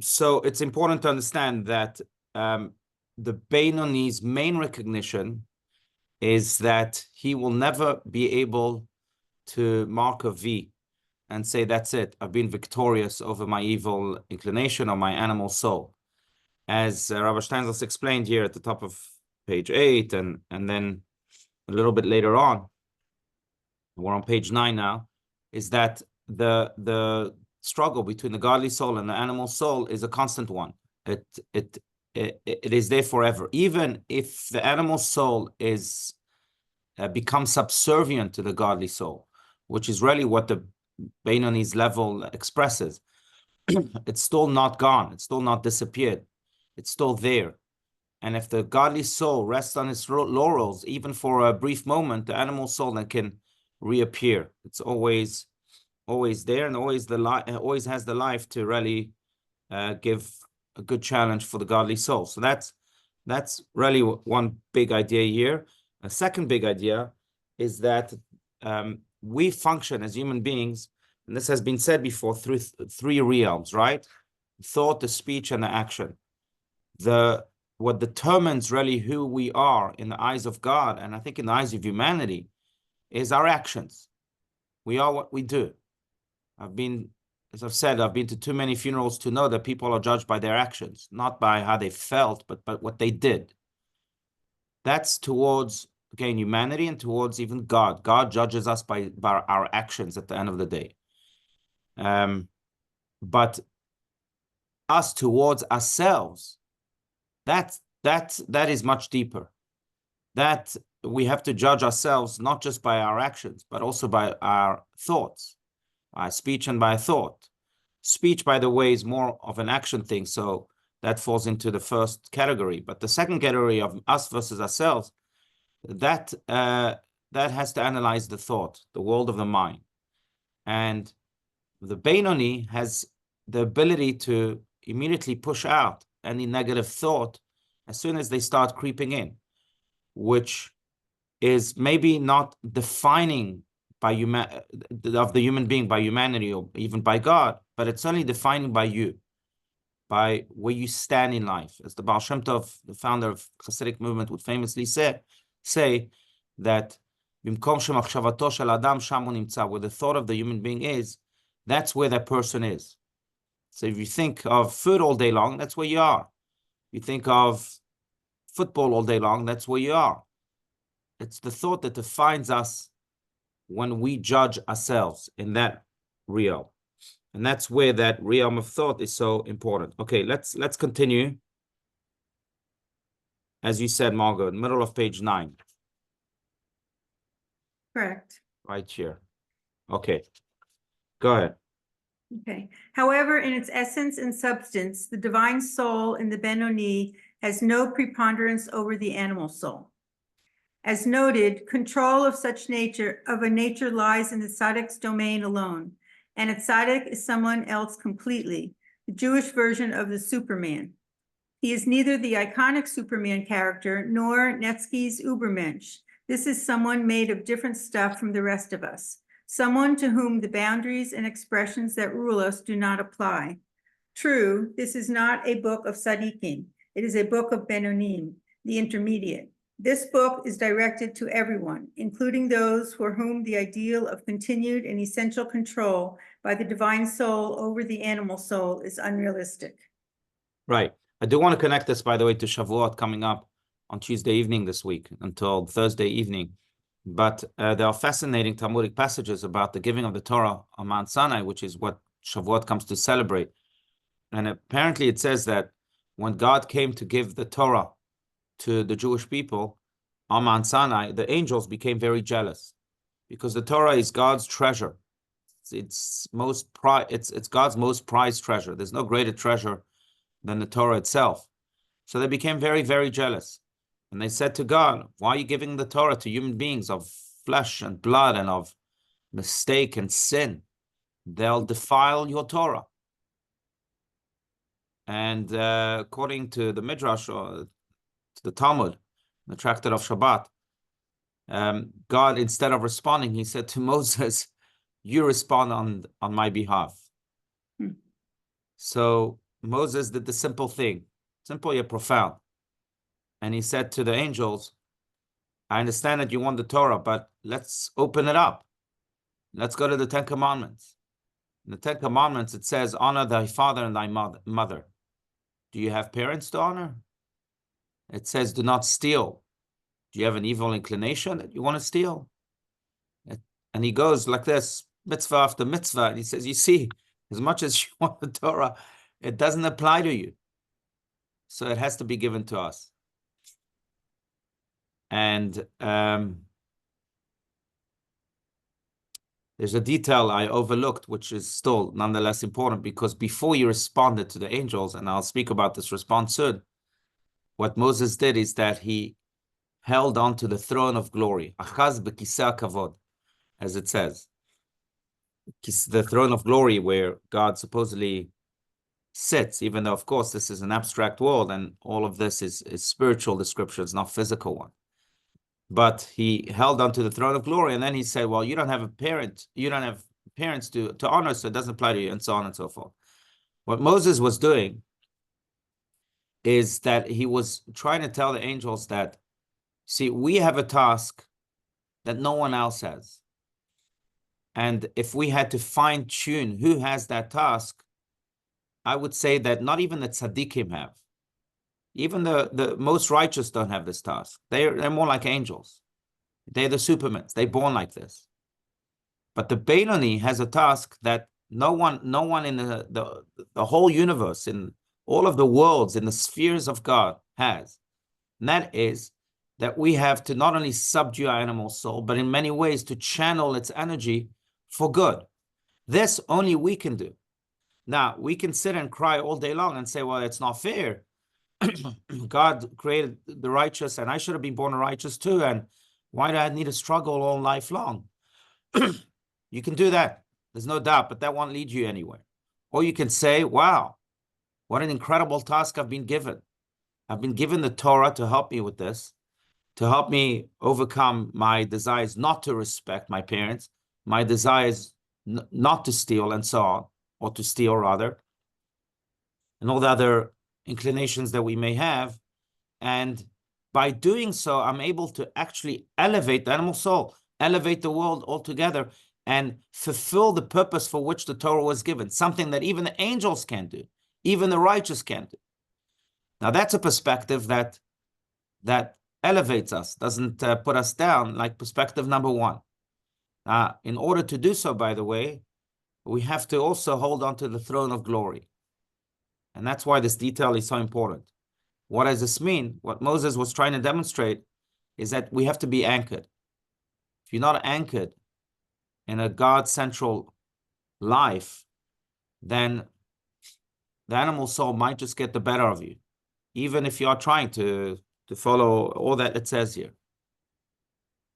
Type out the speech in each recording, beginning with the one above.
So it's important to understand that the Benoni's main recognition is that he will never be able to mark a V and say, that's it, I've been victorious over my evil inclination or my animal soul. As Rabbi Steinsaltz explained here at the top of page 8, and then a little bit later on, we're on page 9 now, is that the struggle between the godly soul and the animal soul is a constant one. It is there forever. Even if the animal soul is becomes subservient to the godly soul, which is really what the Benoni's level expresses, it's still not gone. It's still not disappeared. It's still there. And if the godly soul rests on its laurels, even for a brief moment, the animal soul then can reappear. It's always there, and always has the life to really give a good challenge for the godly soul. So that's really one big idea here. A second big idea is that we function as human beings, and this has been said before, through three realms, right? Thought, the speech, and the action. What determines really who we are in the eyes of God, and I think in the eyes of humanity, is our actions. We are what we do. As I've said, I've been to too many funerals to know that people are judged by their actions, not by how they felt, but what they did. That's towards, again, humanity and towards even God. God judges us by our actions at the end of the day. But us towards ourselves, that is much deeper. That we have to judge ourselves not just by our actions, but also by our thoughts, by speech and by thought. Speech, by the way, is more of an action thing, so that falls into the first category. But the second category of us versus ourselves, that has to analyze the thought, the world of the mind. And the Benoni has the ability to immediately push out any negative thought as soon as they start creeping in, which is maybe not defining of the human being by humanity or even by God, but it's only defining by you, by where you stand in life. As the Baal Shem Tov, the founder of Hasidic movement, would famously say that where the thought of the human being is, that's where that person is. So if you think of food all day long, that's where you are. You think of football all day long, that's where you are. It's the thought that defines us when we judge ourselves in that realm. And that's where that realm of thought is so important. Okay, let's continue. As you said, Margot, in the middle of page 9. Correct. Right here. Okay, go ahead. Okay. However, in its essence and substance, the divine soul in the Benoni has no preponderance over the animal soul. As noted, control of a nature lies in the tzaddik's domain alone, and a tzaddik is someone else completely, the Jewish version of the Superman. He is neither the iconic Superman character nor Netsky's Ubermensch. This is someone made of different stuff from the rest of us, someone to whom the boundaries and expressions that rule us do not apply. True, this is not a book of tzaddikim. It is a book of Benonim, the intermediate. This book is directed to everyone, including those for whom the ideal of continued and essential control by the divine soul over the animal soul is unrealistic. Right. I do want to connect this, by the way, to Shavuot coming up on Tuesday evening this week until Thursday evening. But there are fascinating Talmudic passages about the giving of the Torah on Mount Sinai, which is what Shavuot comes to celebrate. And apparently it says that when God came to give the Torah to the Jewish people on Mount Sinai, the angels became very jealous because the Torah is God's treasure. It's God's most prized treasure. There's no greater treasure than the Torah itself. So they became very, very jealous. And they said to God, why are you giving the Torah to human beings of flesh and blood and of mistake and sin? They'll defile your Torah. And according to the Midrash, or to the Talmud, the Tractate of Shabbat, God, instead of responding, he said to Moses, you respond on my behalf. So Moses did the simple thing, simple yet profound. And he said to the angels, I understand that you want the Torah, but let's open it up. Let's go to the 10 Commandments. In the 10 Commandments, it says, honor thy father and thy mother. Do you have parents to honor? It says, do not steal. Do you have an evil inclination that you want to steal? And he goes like this, mitzvah after mitzvah. And he says, you see, as much as you want the Torah, it doesn't apply to you. So it has to be given to us. And there's a detail I overlooked, which is still nonetheless important, because before he responded to the angels, and I'll speak about this response soon, what Moses did is that he held on to the throne of glory, achaz b'kiseh kavod, as it says. The throne of glory where God supposedly sits, even though, of course, this is an abstract world, and all of this is spiritual descriptions, not physical one. But he held on to the throne of glory, and then he said, well, you don't have a parent, you don't have parents to honor, so it doesn't apply to you, and so on and so forth. What Moses was doing is that he was trying to tell the angels that, see, we have a task that no one else has. And if we had to fine-tune who has that task, I would say that not even the tzaddikim have. Even the most righteous don't have this task. They're more like angels. They're the supermans. They're born like this. But the Benoni has a task that no one in the whole universe, in all of the worlds, in the spheres of God has. And that is that we have to not only subdue our animal soul, but in many ways to channel its energy for good. This only we can do. Now, we can sit and cry all day long and say, well, it's not fair. God created the righteous, and I should have been born a righteous too. And why do I need to struggle all life long? You can do that. There's no doubt, but that won't lead you anywhere. Or you can say, wow, what an incredible task I've been given. I've been given the Torah to help me with this, to help me overcome my desires not to respect my parents, my desires not to steal and so on, or to steal rather, and all the other inclinations that we may have. And by doing so, I'm able to actually elevate the animal soul, elevate the world altogether, and fulfill the purpose for which the Torah was given, something that even the angels can't do, even the righteous can't do. Now, that's a perspective that elevates us, doesn't put us down, like perspective number one. In order to do so, by the way, we have to also hold on to the throne of glory. And that's why this detail is so important. What does this mean? What Moses was trying to demonstrate is that we have to be anchored. If you're not anchored in a God-central life, then the animal soul might just get the better of you, even if you are trying to follow all that it says here.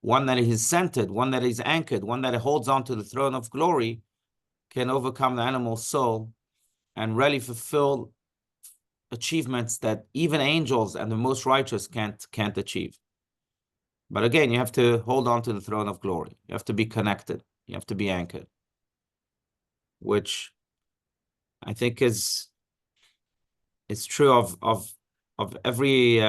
One that is centered, one that is anchored, one that holds on to the throne of glory can overcome the animal soul and really fulfill achievements that even angels and the most righteous can't achieve. But again, you have to hold on to the throne of glory. You have to be connected. You have to be anchored, which I think is true of every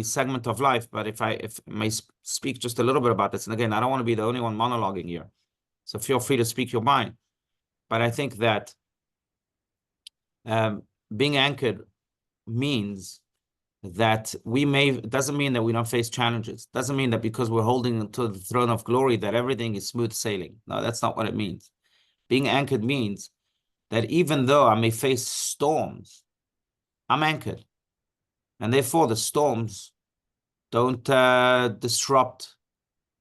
segment of life. But if I may speak just a little bit about this, and again, I don't want to be the only one monologuing here, so feel free to speak your mind. But I think that being anchored means that doesn't mean that we don't face challenges. Doesn't mean that because we're holding to the throne of glory that everything is smooth sailing. No, that's not what it means. Being anchored means that even though I may face storms, I'm anchored. And therefore the storms don't disrupt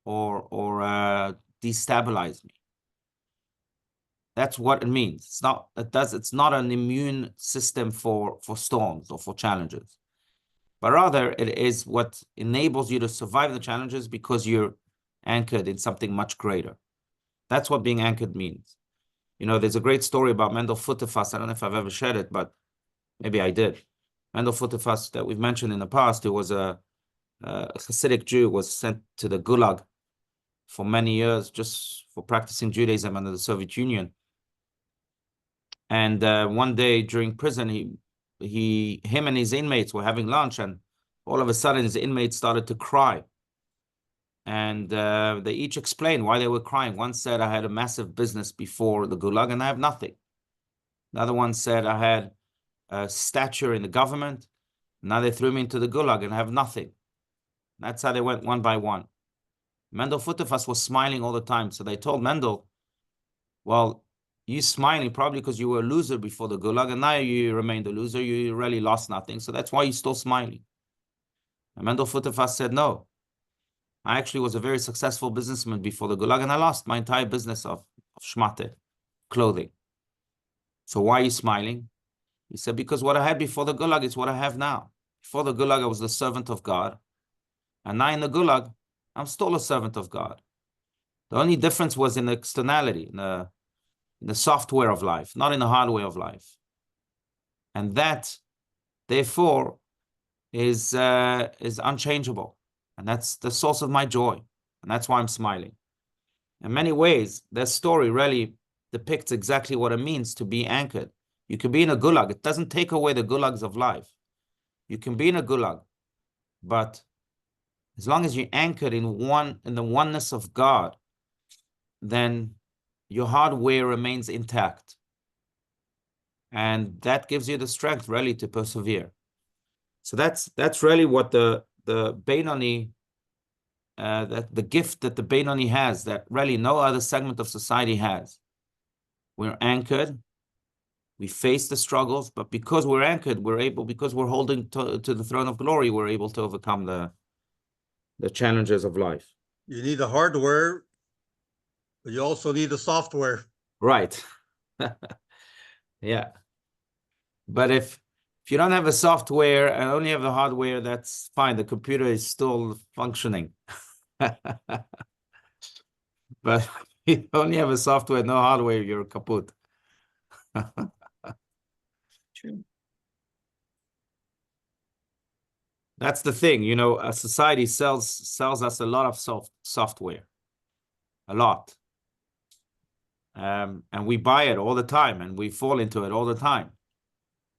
or destabilize me. That's what it means. It's not an immune system for storms or for challenges, but rather it is what enables you to survive the challenges because you're anchored in something much greater. That's what being anchored means. You know, there's a great story about Mendel Futerfas. I don't know if I've ever shared it, but maybe I did. Mendel Futerfas, that we've mentioned in the past, who was a Hasidic Jew, was sent to the Gulag for many years just for practicing Judaism under the Soviet Union. And one day during prison, him and his inmates were having lunch, and all of a sudden his inmates started to cry. And they each explained why they were crying. One said, I had a massive business before the Gulag and I have nothing. Another one said, I had a stature in the government. Now they threw me into the Gulag and I have nothing. That's how they went one by one. Mendel Futerfas was smiling all the time. So they told Mendel, well, you smiling probably because you were a loser before the Gulag, and now you remained a loser. You really lost nothing. So that's why you're still smiling. And Mendel Futerfas said, no, I actually was a very successful businessman before the Gulag, and I lost my entire business of shmate, clothing. So why are you smiling? He said, because what I had before the Gulag is what I have now. Before the Gulag, I was the servant of God. And now in the Gulag, I'm still a servant of God. The only difference was in the externality, in the software of life, not in the hardware of life. And that, therefore, is unchangeable. And that's the source of my joy. And that's why I'm smiling. In many ways, that story really depicts exactly what it means to be anchored. You can be in a gulag. It doesn't take away the gulags of life. You can be in a gulag, but as long as you're anchored in the oneness of God, then your hardware remains intact. And that gives you the strength really to persevere. So that's really what the Beinoni, that the gift that the Beinoni has, that really no other segment of society has. We're anchored. We face the struggles, but because we're anchored, because we're holding to the throne of glory, we're able to overcome the challenges of life. You need the hardware, but you also need the software. Right. Yeah. But if you don't have the software and only have the hardware, that's fine. The computer is still functioning. But if you only have a software, no hardware, you're kaput. True. That's the thing, a society sells us a lot of software, a lot. And we buy it all the time and we fall into it all the time,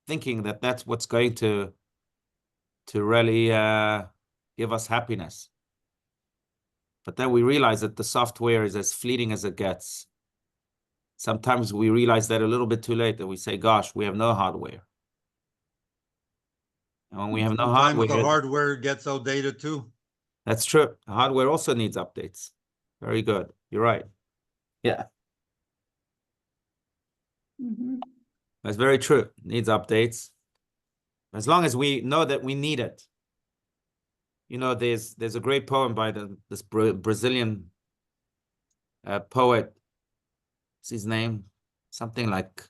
thinking that that's what's going to really give us happiness. But then we realize that the software is as fleeting as it gets. Sometimes we realize that a little bit too late, and we say, gosh, we have no hardware. And when we have no hardware, the hardware gets outdated too. That's true. The hardware also needs updates. Very good. You're right. Yeah. Mm-hmm. That's very true. It needs updates. As long as we know that we need it. There's a great poem by this Brazilian poet. What's his name? Something like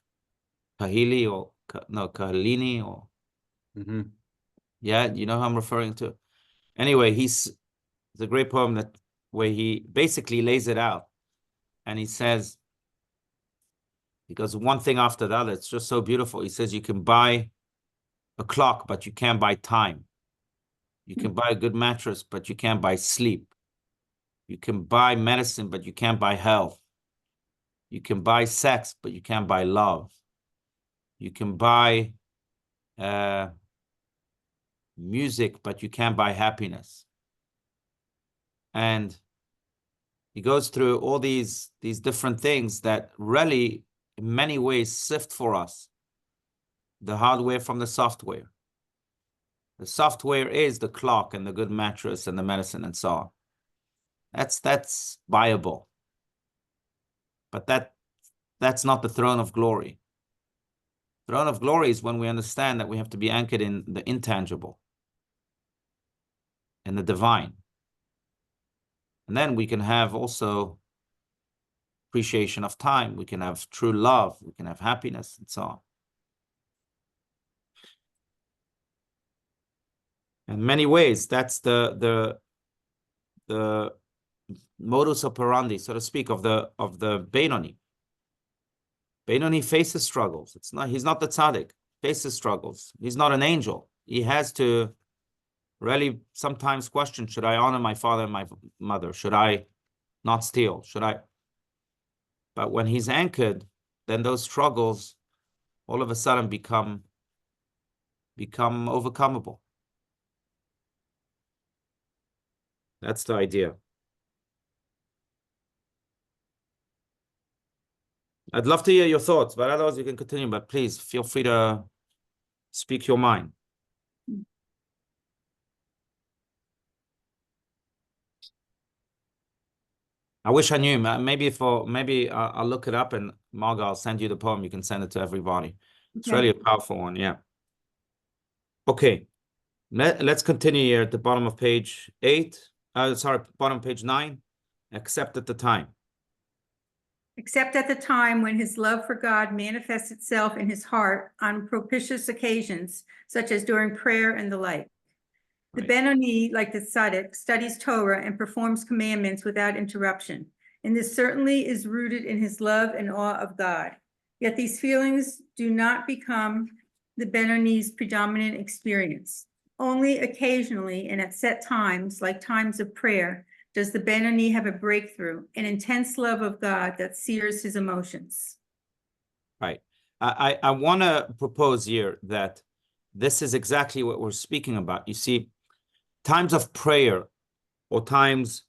Kahili or Kahilini or yeah, you know who I'm referring to. Anyway, it's a great poem where he basically lays it out, and he says, because one thing after the other, it's just so beautiful. He says you can buy a clock, but you can't buy time. You can buy a good mattress, but you can't buy sleep. You can buy medicine, but you can't buy health. You can buy sex, but you can't buy love. You can buy music, but you can't buy happiness. And he goes through all these different things that really, in many ways, sift for us the hardware from the software. The software is the clock and the good mattress and the medicine and so on. That's viable. But that's not the throne of glory. Throne of glory is when we understand that we have to be anchored in the intangible, in the divine. And then we can have also appreciation of time. We can have true love. We can have happiness and so on. In many ways, that's the modus operandi, so to speak, of the Beinoni. Beinoni faces struggles. He's not the tzaddik, faces struggles. He's not an angel. He has to really sometimes question, should I honor my father and my mother? Should I not steal? Should I? But when he's anchored, then those struggles all of a sudden become overcomable. That's the idea. I'd love to hear your thoughts, but otherwise you can continue. But please feel free to speak your mind. I wish I knew. Maybe I'll look it up, and Margot, I'll send you the poem. You can send it to everybody. It's Okay. really a powerful one. Yeah. Okay. Let's continue here at the bottom of page 8. Bottom of page 9. Except at the time. Except at the time when his love for God manifests itself in his heart on propitious occasions, such as during prayer and the like. The Right. Benoni, like the Tzaddik, studies Torah and performs commandments without interruption, and this certainly is rooted in his love and awe of God. Yet these feelings do not become the Benoni's predominant experience. Only occasionally and at set times, like times of prayer, does the Benoni have a breakthrough, an intense love of God that sears his emotions. Right. I want to propose here that this is exactly what we're speaking about. You see, times of prayer or times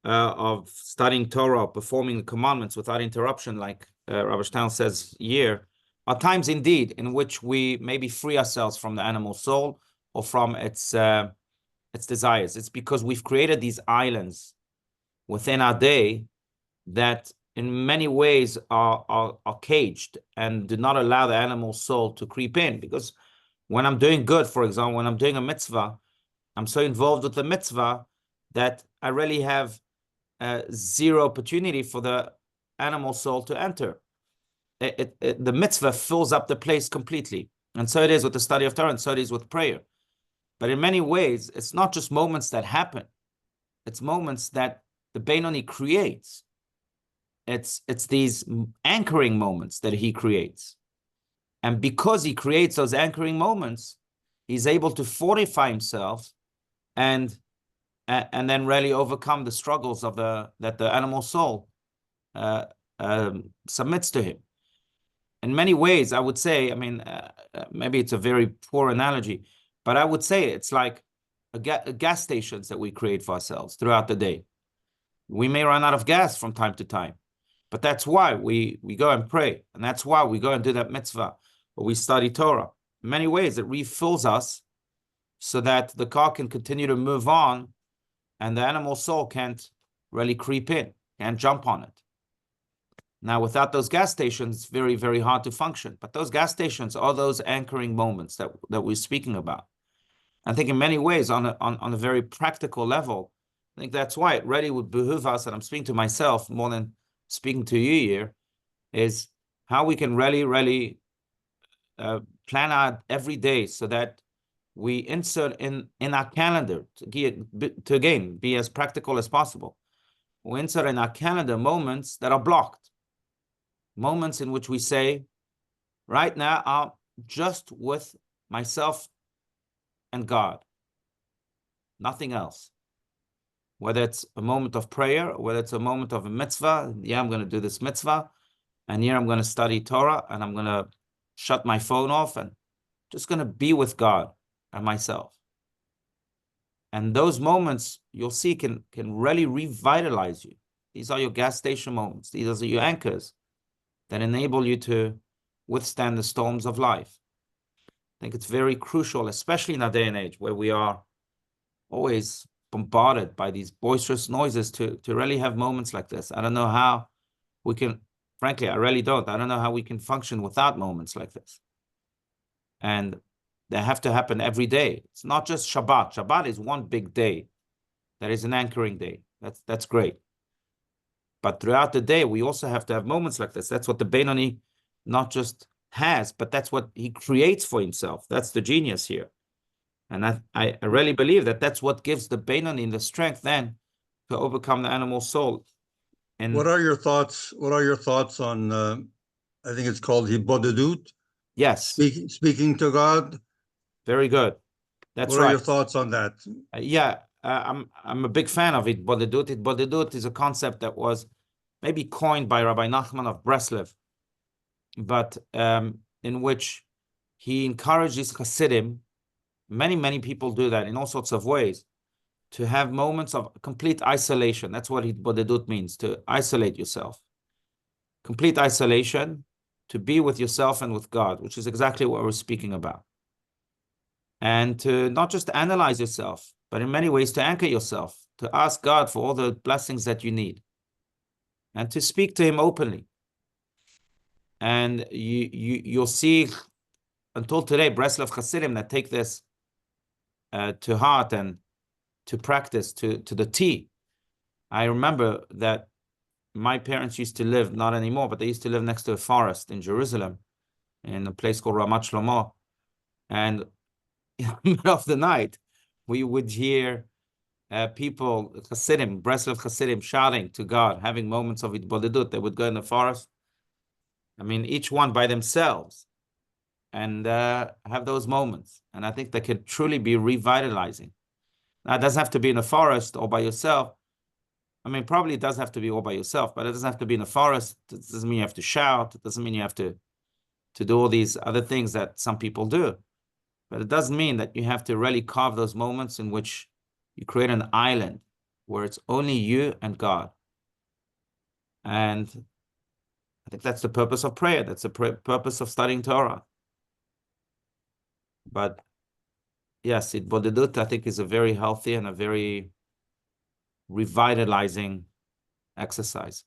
of studying Torah, performing the commandments without interruption, like Rabbi Stein says here, are times indeed in which we maybe free ourselves from the animal soul or from its desires. It's because we've created these islands within our day that in many ways are caged and do not allow the animal soul to creep in. Because when I'm doing good, for example, when I'm doing a mitzvah, I'm so involved with the mitzvah that I really have zero opportunity for the animal soul to enter. The mitzvah fills up the place completely. And so it is with the study of Torah, and so it is with prayer. But in many ways, it's not just moments that happen. It's moments that the Benoni creates. It's these anchoring moments that he creates. And because he creates those anchoring moments, he's able to fortify himself and then really overcome the struggles of that the animal soul submits to him. In many ways, I would say, I mean, maybe it's a very poor analogy, but I would say it's like gas stations that we create for ourselves throughout the day. We may run out of gas from time to time, but that's why we go and pray, and that's why we go and do that mitzvah, or we study Torah. In many ways, it refills us so that the car can continue to move on, and the animal soul can't really creep in, can't jump on it. Now, without those gas stations, it's very, very hard to function. But those gas stations are those anchoring moments that we're speaking about. I think in many ways, on a very practical level, I think that's why it really would behoove us, and I'm speaking to myself more than speaking to you here, is how we can really plan out every day so that we insert in our calendar to again be as practical as possible. We insert in our calendar moments that are blocked, moments in which we say, right now, I'm just with myself and God, nothing else. Whether it's a moment of prayer, whether it's a moment of a mitzvah, yeah, I'm going to do this mitzvah, and here I'm going to study Torah, and I'm going to shut my phone off and just going to be with God and myself. And those moments, you'll see, can really revitalize you. These are your gas station moments. These are your anchors that enable you to withstand the storms of life. I think it's very crucial, especially in our day and age where we are always bombarded by these boisterous noises, to really have moments like this. I don't know how we can, frankly, I really don't. I don't know how we can function without moments like this. And they have to happen every day. It's not just Shabbat. Shabbat is one big day. That is an anchoring day. That's great. But throughout the day, we also have to have moments like this. That's what the Benoni not just has, but that's what he creates for himself. That's the genius here. And I really believe that that's what gives the Benoni the strength then to overcome the animal soul. And What are your thoughts? What are your thoughts on, I think it's called Hibodedut, yes, speaking to God? very good. That's What are right. your thoughts on that? I'm a big fan of Hitbodedut. Hitbodedut is a concept that was maybe coined by Rabbi Nachman of Breslev. But in which he encourages Hasidim, many people do that in all sorts of ways, to have moments of complete isolation. That's what Bodedut means, to isolate yourself. Complete isolation, to be with yourself and with God, which is exactly what we're speaking about. And to not just analyze yourself, but in many ways to anchor yourself, to ask God for all the blessings that you need, and to speak to him openly. And you'll see, until today, Breslov Hasidim that take this to heart and to practice to the T. I remember that my parents used to live, not anymore, but they used to live next to a forest in Jerusalem, in a place called Ramat Shlomo. And in the middle of the night, we would hear people, Hasidim, Breslov Hasidim, shouting to God, having moments of Itbodedut. They would go in the forest, I mean, each one by themselves, and have those moments. And I think they could truly be revitalizing. Now, it doesn't have to be in a forest or by yourself. I mean, probably it does have to be all by yourself, but it doesn't have to be in a forest. It doesn't mean you have to shout. It doesn't mean you have to do all these other things that some people do. But it doesn't mean that you have to really carve those moments in which you create an island where it's only you and God. And I think that's the purpose of prayer. That's the purpose of studying Torah. But yes, Bodedut, I think, is a very healthy and a very revitalizing exercise.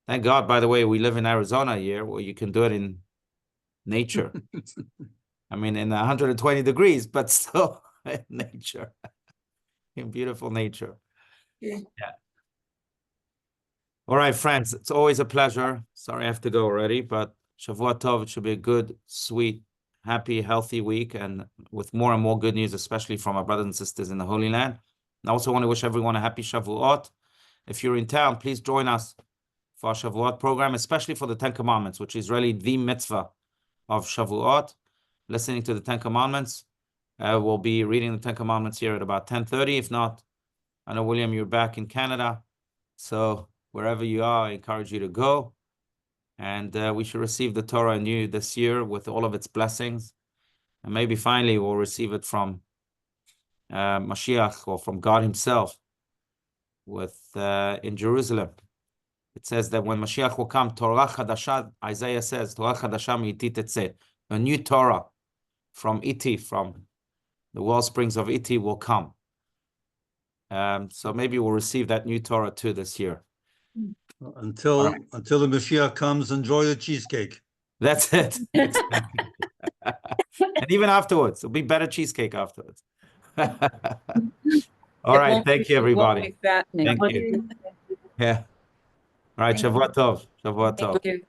Thank God, by the way, we live in Arizona here where you can do it in nature. I mean, in 120 degrees, but still in nature, in beautiful nature. Yeah. All right, friends, it's always a pleasure. Sorry I have to go already, but Shavua Tov, it should be a good, sweet, happy, healthy week, and with more and more good news, especially from our brothers and sisters in the Holy Land. I also want to wish everyone a happy Shavuot. If you're in town, please join us for our Shavuot program, especially for the Ten Commandments, which is really the mitzvah of Shavuot. Listening to the Ten Commandments. We'll be reading the Ten Commandments here at about 10:30. If not, I know, William, you're back in Canada. So wherever you are, I encourage you to go. And we should receive the Torah anew this year with all of its blessings. And maybe finally we'll receive it from Mashiach, or from God himself, in Jerusalem. It says that when Mashiach will come, Torah Chadasha, Isaiah says, Torah Chadasha mi'iti tetzeh, a new Torah from Iti, from the well springs of Iti, will come. So maybe we'll receive that new Torah too this year. Until the Mashiach comes, enjoy the cheesecake. That's it. Exactly. And even afterwards, it'll be better cheesecake afterwards. All right. Thank you, everybody. Thank you. Yeah. All right. Shavua Tov. Shavua Tov. Thank you.